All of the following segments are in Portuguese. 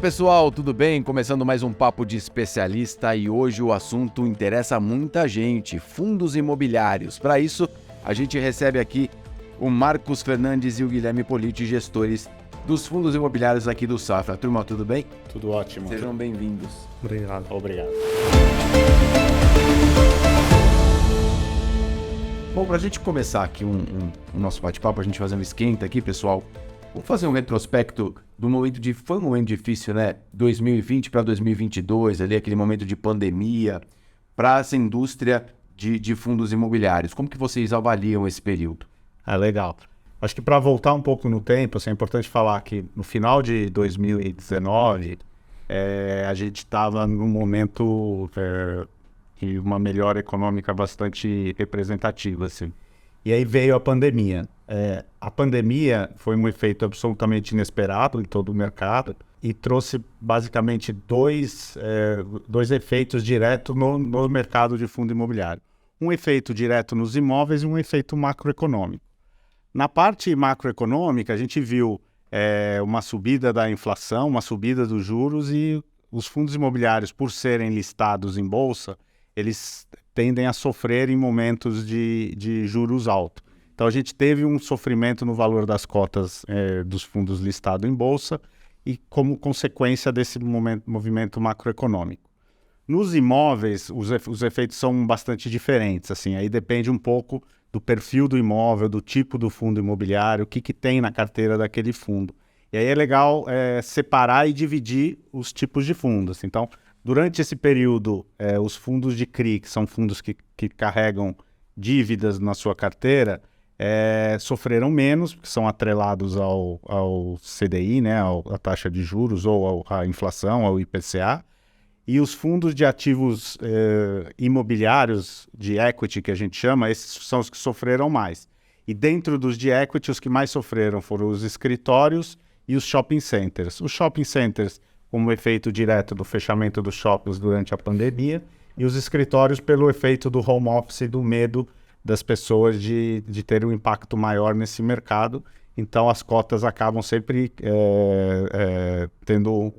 Pessoal, tudo bem? Começando mais um Papo de Especialista e hoje o assunto interessa muita gente, fundos imobiliários. Para isso, a gente recebe aqui o Marcos Fernandes e o Guilherme Politi, gestores dos fundos imobiliários aqui do Safra. Turma, tudo bem? Tudo ótimo. Sejam bem-vindos. Obrigado. Bom, para a gente começar aqui o nosso bate-papo, a gente fazer um esquenta aqui, pessoal. Vamos fazer um retrospecto do momento foi um momento difícil, né? 2020 para 2022, ali aquele momento de pandemia, para essa indústria de fundos imobiliários. Como que vocês avaliam esse período? Legal. Acho que para voltar um pouco no tempo, é importante falar que no final de 2019, a gente estava num momento de uma melhora econômica bastante representativa, assim. E aí veio a pandemia. A pandemia foi um efeito absolutamente inesperado em todo o mercado e trouxe basicamente dois efeitos diretos no mercado de fundo imobiliário. Um efeito direto nos imóveis e um efeito macroeconômico. Na parte macroeconômica, a gente viu uma subida da inflação, uma subida dos juros, e os fundos imobiliários, por serem listados em bolsa, eles tendem a sofrer em momentos de juros altos. Então a gente teve um sofrimento no valor das cotas dos fundos listados em bolsa e como consequência desse movimento macroeconômico. Nos imóveis, os efeitos são bastante diferentes, assim, aí depende um pouco do perfil do imóvel, do tipo do fundo imobiliário, o que tem na carteira daquele fundo. E aí é legal separar e dividir os tipos de fundos. Então, durante esse período, os fundos de CRI, que são fundos que carregam dívidas na sua carteira, sofreram menos, porque são atrelados ao CDI, né, à taxa de juros, ou à inflação, ao IPCA. E os fundos de ativos imobiliários, de equity, que a gente chama, esses são os que sofreram mais. E dentro dos de equity, os que mais sofreram foram os escritórios e os shopping centers. Os shopping centers, como efeito direto do fechamento dos shoppings durante a pandemia, e os escritórios pelo efeito do home office e do medo das pessoas de ter um impacto maior nesse mercado. Então as cotas acabam sempre tendo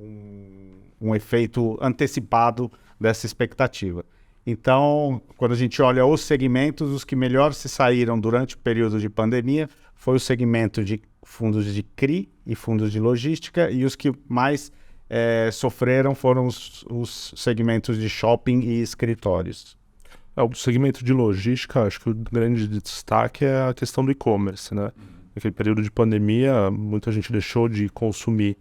um efeito antecipado dessa expectativa. Então, quando a gente olha os segmentos, os que melhor se saíram durante o período de pandemia foi o segmento de fundos de CRI e fundos de logística, e os que mais sofreram foram os segmentos de shopping e escritórios. O segmento de logística, acho que o grande destaque é a questão do e-commerce, né? Naquele período de pandemia, muita gente deixou de consumir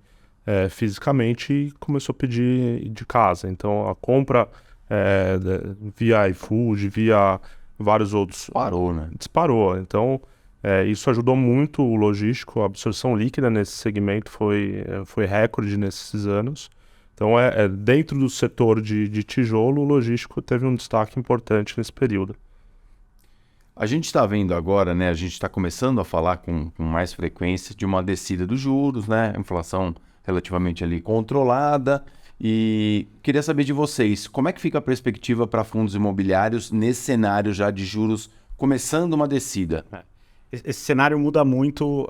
fisicamente e começou a pedir de casa. Então, a compra via iFood, via vários outros... Disparou, né? Disparou. Então, isso ajudou muito o logístico. A absorção líquida nesse segmento foi recorde nesses anos. Então, dentro do setor de tijolo, o logístico teve um destaque importante nesse período. A gente está vendo agora, né? A gente está começando a falar com mais frequência de uma descida dos juros, né? Inflação relativamente ali controlada. E queria saber de vocês, como é que fica a perspectiva para fundos imobiliários nesse cenário já de juros começando uma descida? Esse cenário muda muito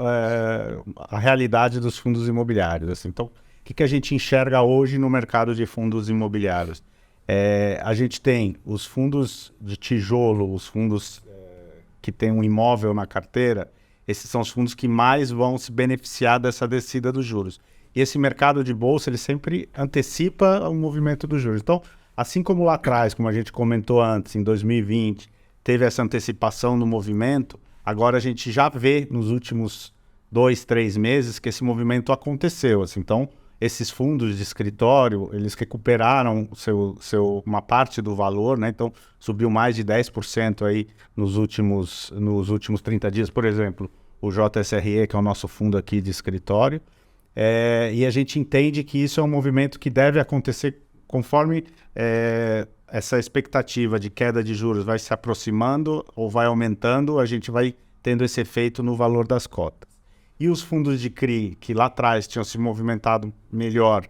a realidade dos fundos imobiliários, assim. Então, o que a gente enxerga hoje no mercado de fundos imobiliários? A gente tem os fundos de tijolo, os fundos que têm um imóvel na carteira, esses são os fundos que mais vão se beneficiar dessa descida dos juros. E esse mercado de bolsa, ele sempre antecipa o movimento dos juros. Então, assim como lá atrás, como a gente comentou antes, em 2020, teve essa antecipação no movimento, agora a gente já vê nos últimos 2, 3 meses que esse movimento aconteceu, assim. Então, esses fundos de escritório, eles recuperaram uma parte do valor, né? Então, subiu mais de 10% aí nos últimos 30 dias. Por exemplo, o JSRE, que é o nosso fundo aqui de escritório. E a gente entende que isso é um movimento que deve acontecer conforme essa expectativa de queda de juros vai se aproximando ou vai aumentando, a gente vai tendo esse efeito no valor das cotas. E os fundos de CRI, que lá atrás tinham se movimentado melhor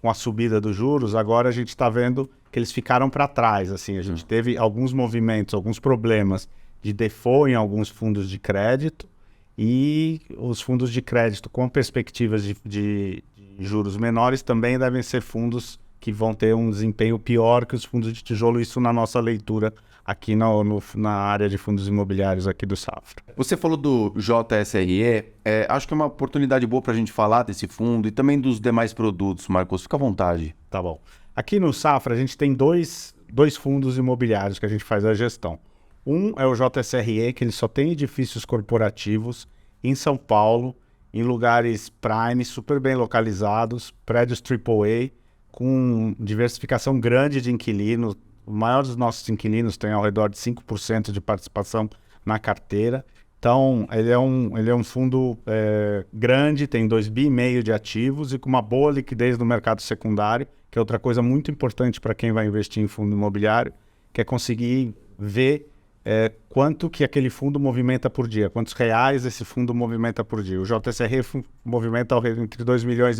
com a subida dos juros, agora a gente está vendo que eles ficaram para trás. Assim, a gente teve alguns movimentos, alguns problemas de default em alguns fundos de crédito, e os fundos de crédito com perspectivas de juros menores também devem ser fundos que vão ter um desempenho pior que os fundos de tijolo, isso na nossa leitura aqui na área de fundos imobiliários aqui do Safra. Você falou do JSRE, acho que é uma oportunidade boa para a gente falar desse fundo e também dos demais produtos, Marcos. Fica à vontade. Tá bom. Aqui no Safra a gente tem dois fundos imobiliários que a gente faz a gestão. Um é o JSRE, que ele só tem edifícios corporativos em São Paulo, em lugares prime, super bem localizados, prédios AAA, com diversificação grande de inquilinos. O maior dos nossos inquilinos tem ao redor de 5% de participação na carteira. Então, ele é um fundo grande, tem 2,5 bi de ativos e com uma boa liquidez no mercado secundário, que é outra coisa muito importante para quem vai investir em fundo imobiliário, que é conseguir ver quanto que aquele fundo movimenta por dia, quantos reais esse fundo movimenta por dia. O JSRE movimenta entre 2,5 milhões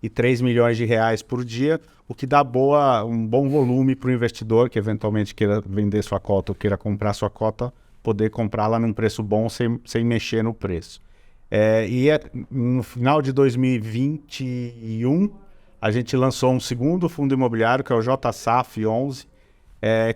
e 3 milhões de reais por dia, o que dá um bom volume para o investidor que eventualmente queira vender sua cota ou queira comprar sua cota, poder comprá-la num preço bom sem mexer no preço. No final de 2021, a gente lançou um segundo fundo imobiliário, que é o JSAF 11,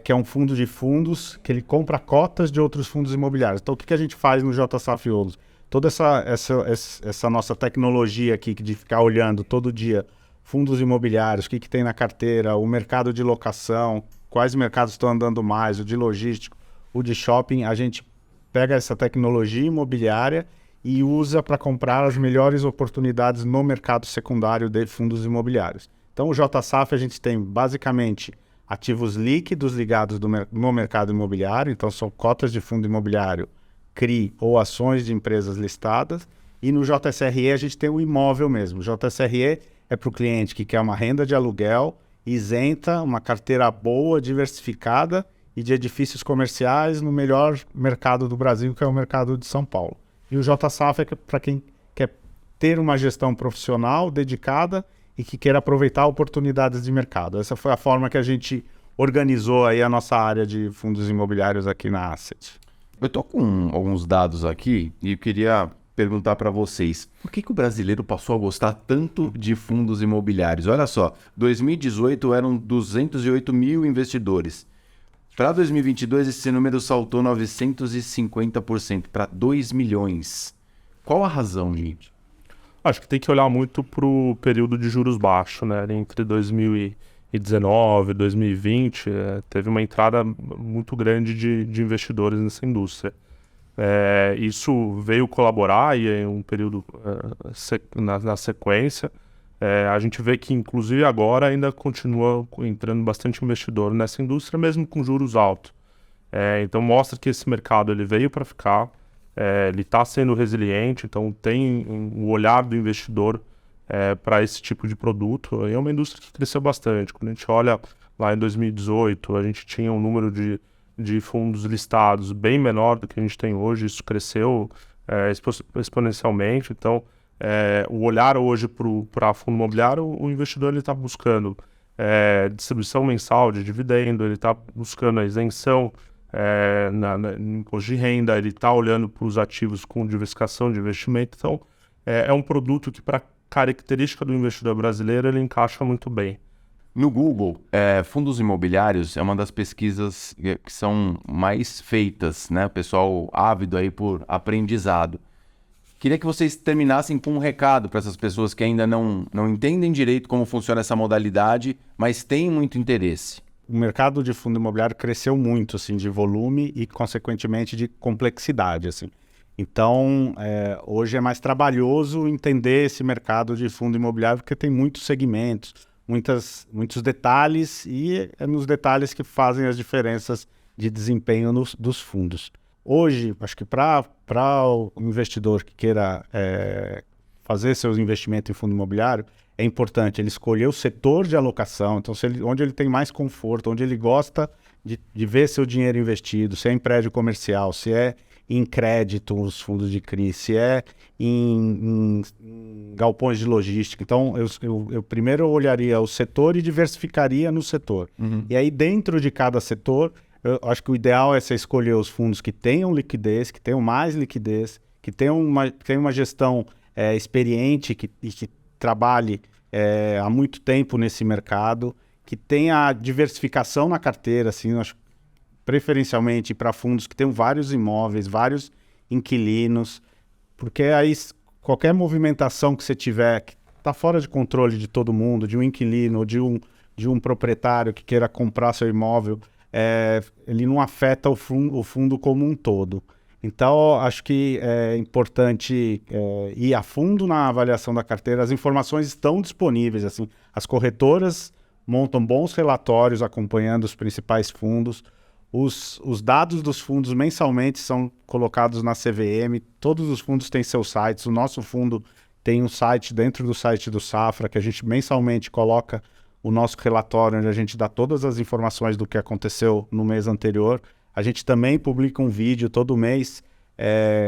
que é um fundo de fundos que ele compra cotas de outros fundos imobiliários. Então, o que a gente faz no JSAF 11? Toda essa nossa tecnologia aqui de ficar olhando todo dia fundos imobiliários, o que tem na carteira, o mercado de locação, quais mercados estão andando mais, o de logístico, o de shopping, a gente pega essa tecnologia imobiliária e usa para comprar as melhores oportunidades no mercado secundário de fundos imobiliários. Então, o JSAF a gente tem basicamente ativos líquidos ligados no mercado imobiliário, então são cotas de fundo imobiliário, CRI ou ações de empresas listadas, e no JSRE a gente tem o imóvel mesmo. O JSRE é para o cliente que quer uma renda de aluguel, isenta, uma carteira boa, diversificada e de edifícios comerciais no melhor mercado do Brasil, que é o mercado de São Paulo. E o JSAF é para quem quer ter uma gestão profissional dedicada e que queira aproveitar oportunidades de mercado. Essa foi a forma que a gente organizou aí a nossa área de fundos imobiliários aqui na Asset. Eu estou com alguns dados aqui e eu queria perguntar para vocês, por que o brasileiro passou a gostar tanto de fundos imobiliários? Olha só, 2018 eram 208 mil investidores. Para 2022, esse número saltou 950% para 2 milhões. Qual a razão, gente? Acho que tem que olhar muito para o período de juros baixos, né? Entre 2019 e 2020, teve uma entrada muito grande de investidores nessa indústria. Isso veio colaborar e em um período na sequência, a gente vê que inclusive agora ainda continua entrando bastante investidor nessa indústria, mesmo com juros altos. Então mostra que esse mercado ele veio para ficar, ele está sendo resiliente, então tem o olhar do investidor para esse tipo de produto. É uma indústria que cresceu bastante. Quando a gente olha lá em 2018, a gente tinha um número de fundos listados bem menor do que a gente tem hoje, isso cresceu exponencialmente. Então, o olhar hoje para fundo imobiliário, o investidor está buscando distribuição mensal de dividendo, ele está buscando a isenção no imposto de renda, ele está olhando para os ativos com diversificação de investimento. Então, é um produto que, para a característica do investidor brasileiro, ele encaixa muito bem. No Google, fundos imobiliários é uma das pesquisas que são mais feitas, né? O pessoal ávido aí por aprendizado. Queria que vocês terminassem com um recado para essas pessoas que ainda não entendem direito como funciona essa modalidade, mas têm muito interesse. O mercado de fundo imobiliário cresceu muito, assim, de volume e, consequentemente, de complexidade, assim. Então, hoje é mais trabalhoso entender esse mercado de fundo imobiliário porque tem muitos segmentos, muitos detalhes e é nos detalhes que fazem as diferenças de desempenho dos fundos. Hoje, acho que para o investidor que queira fazer seus investimentos em fundo imobiliário, é importante ele escolher o setor de alocação, então onde ele tem mais conforto, onde ele gosta de ver seu dinheiro investido, se é em prédio comercial, se é em crédito, os fundos de CRI, se é em galpões de logística. Então, eu primeiro olharia o setor e diversificaria no setor. Uhum. E aí, dentro de cada setor, eu acho que o ideal é você escolher os fundos que tenham liquidez, que tenham mais liquidez, que tenham uma gestão experiente e que trabalhe há muito tempo nesse mercado, que tenha diversificação na carteira, assim, eu acho, preferencialmente para fundos que tenham vários imóveis, vários inquilinos, porque aí qualquer movimentação que você tiver que está fora de controle de todo mundo, de um inquilino, de um proprietário que queira comprar seu imóvel, ele não afeta o fundo como um todo. Então, acho que é importante ir a fundo na avaliação da carteira. As informações estão disponíveis, assim, as corretoras montam bons relatórios acompanhando os principais fundos. Os dados dos fundos mensalmente são colocados na CVM, todos os fundos têm seus sites, o nosso fundo tem um site dentro do site do Safra, que a gente mensalmente coloca o nosso relatório, onde a gente dá todas as informações do que aconteceu no mês anterior. A gente também publica um vídeo todo mês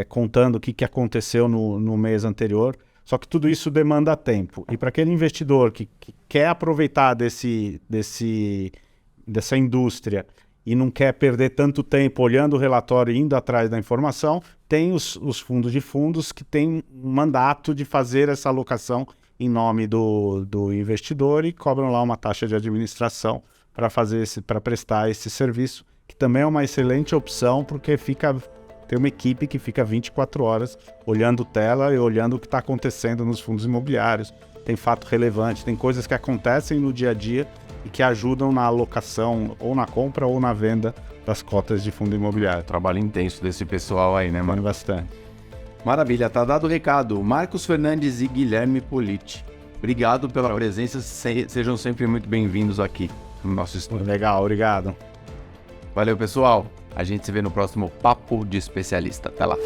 contando o que aconteceu no mês anterior, só que tudo isso demanda tempo. E para aquele investidor que quer aproveitar dessa indústria e não quer perder tanto tempo olhando o relatório e indo atrás da informação, tem os fundos de fundos que têm um mandato de fazer essa alocação em nome do investidor e cobram lá uma taxa de administração para prestar esse serviço, que também é uma excelente opção, porque tem uma equipe que fica 24 horas olhando tela e olhando o que está acontecendo nos fundos imobiliários. Tem fato relevante, tem coisas que acontecem no dia a dia e que ajudam na alocação, ou na compra ou na venda das cotas de fundo imobiliário. Trabalho intenso desse pessoal aí, né, mano? Bastante. Maravilha, tá dado o recado. Marcos Fernandes e Guilherme Politi, obrigado pela presença, sejam sempre muito bem-vindos aqui no nosso estúdio. Legal, obrigado. Valeu, pessoal. A gente se vê no próximo Papo de Especialista. Até lá.